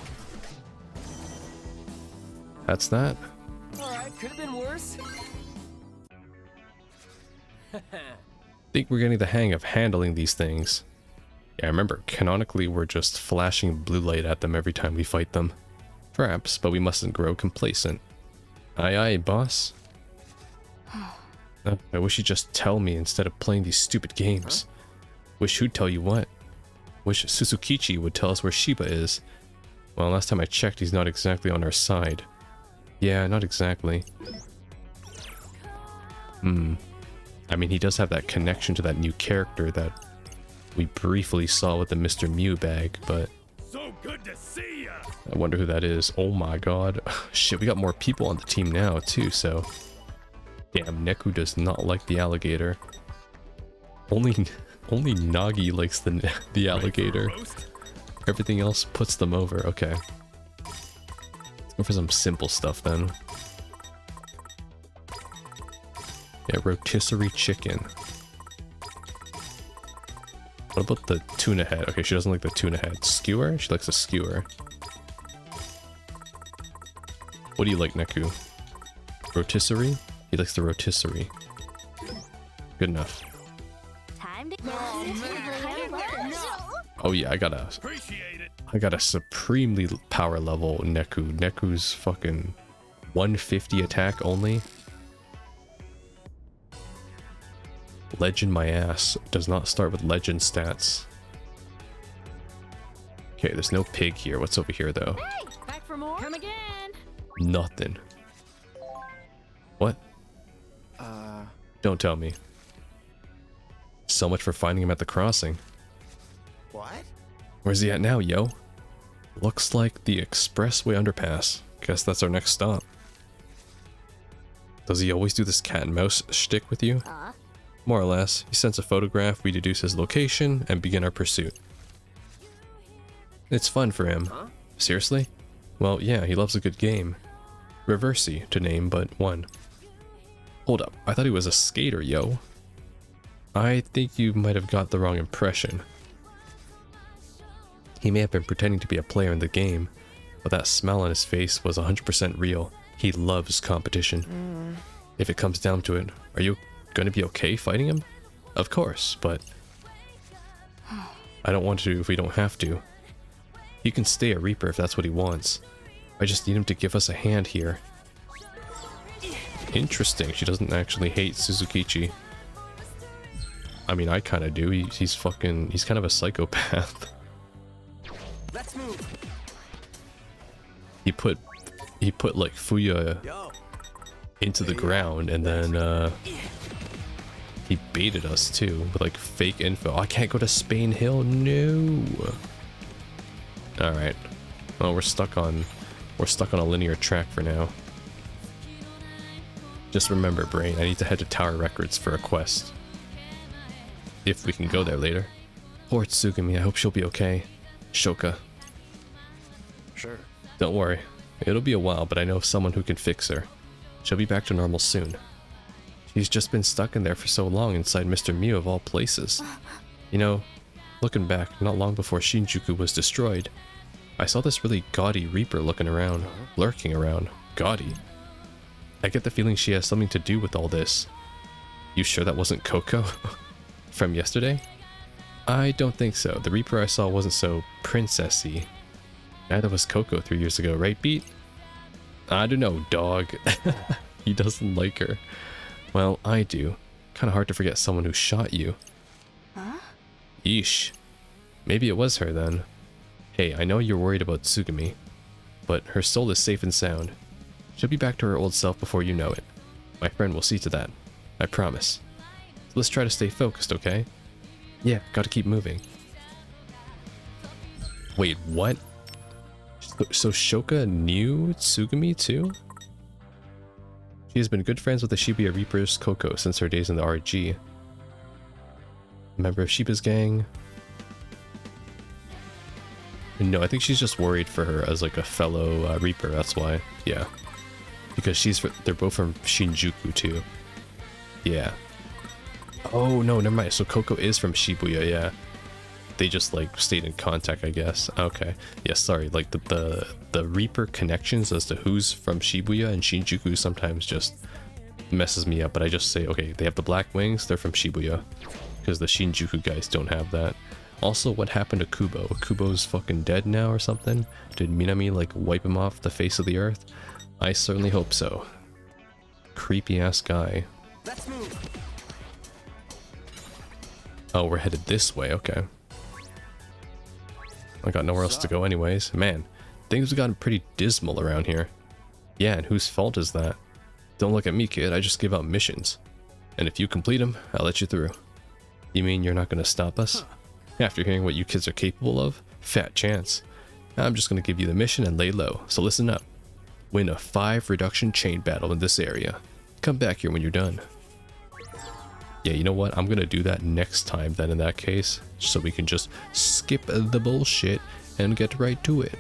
S2: That's that.
S4: Alright, could have been worse.
S2: Think we're getting the hang of handling these things. Yeah, remember, canonically we're just flashing blue light at them every time we fight them. Perhaps, but we mustn't grow complacent. Aye aye, boss. I wish you'd just tell me instead of playing these stupid games. Wish who'd tell you what. Wish Suzukichi would tell us where Shiba is. Well, last time I checked, he's not exactly on our side. Yeah, not exactly. I mean, he does have that connection to that new character that we briefly saw with the Mr. Mew bag, but...
S14: So good to see ya.
S2: I wonder who that is. Oh my god. Shit, we got more people on the team now, too, so... Damn, Neku does not like the alligator. Only Nagi likes the alligator. Everything else puts them over. Okay. Let's go for some simple stuff, then. Yeah, rotisserie chicken. What about the tuna head? Okay, she doesn't like the tuna head. Skewer? She likes a skewer. What do you like, Neku? Rotisserie? He likes the rotisserie. Good enough.
S9: Time to
S2: Oh yeah, I gotta... I got a supremely power level Neku. Neku's fucking 150 attack only. Legend my ass. Does not start with legend stats. Okay, there's no pig here. What's over here though?
S10: Hey, back for more? Come again.
S2: Nothing. What? Don't tell me. So much for finding him at the crossing.
S8: What?
S2: Where's he at now, yo? Looks like the expressway underpass. Guess that's our next stop. Does he always do this cat and mouse shtick with you? More or less. He sends a photograph, we deduce his location, and begin our pursuit. It's fun for him. Seriously? Well, yeah, he loves a good game. Reversey, to name but one. Hold up, I thought he was a skater, yo. I think you might have got the wrong impression. He may have been pretending to be a player in the game, but that smile on his face was 100% real. He loves competition. If it comes down to it, are you going to be okay fighting him? Of course, but I don't want to if we don't have to. He can stay a Reaper if that's what he wants. I just need him to give us a hand here. Interesting, she doesn't actually hate Suzukichi. I mean, I kind of do. He's kind of a psychopath.
S4: Let's move.
S2: He put like Fuya into the ground, and then he baited us too with like fake info. I can't go to Spain Hill. No. All right. Well, we're stuck on a linear track for now. Just remember, Brain, I need to head to Tower Records for a quest. If we can go there later. Poor Tsugumi, I hope she'll be okay. Shoka.
S8: Sure.
S2: Don't worry. It'll be a while, but I know someone who can fix her. She'll be back to normal soon. She's just been stuck in there for so long inside Mr. Mew of all places. You know, looking back, not long before Shinjuku was destroyed, I saw this really gaudy Reaper looking around, lurking around. Gaudy. I get the feeling she has something to do with all this. You sure that wasn't Coco? From yesterday? I don't think so. The Reaper I saw wasn't so princessy. Neither was Coco 3 years ago, right, Beat? I don't know, dog. He doesn't like her. Well, I do. Kinda hard to forget someone who shot you.
S10: Huh?
S2: Yeesh. Maybe it was her then. Hey, I know you're worried about Tsugumi, but her soul is safe and sound. She'll be back to her old self before you know it. My friend will see to that. I promise. So let's try to stay focused, okay? Yeah, gotta keep moving. Wait, what? So Shoka knew Tsugumi too? She has been good friends with the Shibuya Reapers Coco since her days in the RG. Member of Shiba's gang? No, I think she's just worried for her as like a fellow Reaper, that's why. Yeah. Because they're both from Shinjuku too. Yeah. Oh no, never mind. So Coco is from Shibuya, yeah. They just like stayed in contact, I guess. Okay. Yeah, sorry. Like the Reaper connections as to who's from Shibuya and Shinjuku sometimes just messes me up, but I just say, okay, they have the black wings, they're from Shibuya. Because the Shinjuku guys don't have that. Also, what happened to Kubo? Kubo's fucking dead now or something? Did Minami like wipe him off the face of the earth? I certainly hope so. Creepy ass guy.
S4: Let's move.
S2: Oh, we're headed this way, okay. I got nowhere else to go anyways. Man, things have gotten pretty dismal around here. Yeah, and whose fault is that? Don't look at me, kid, I just give out missions. And if you complete them, I'll let you through. You mean you're not gonna stop us? After hearing what you kids are capable of? Fat chance. I'm just gonna give you the mission and lay low, so listen up. Win a 5 reduction chain battle in this area. Come back here when you're done. Yeah, you know what? I'm gonna do that next time then in that case, so we can just skip the bullshit and get right to it.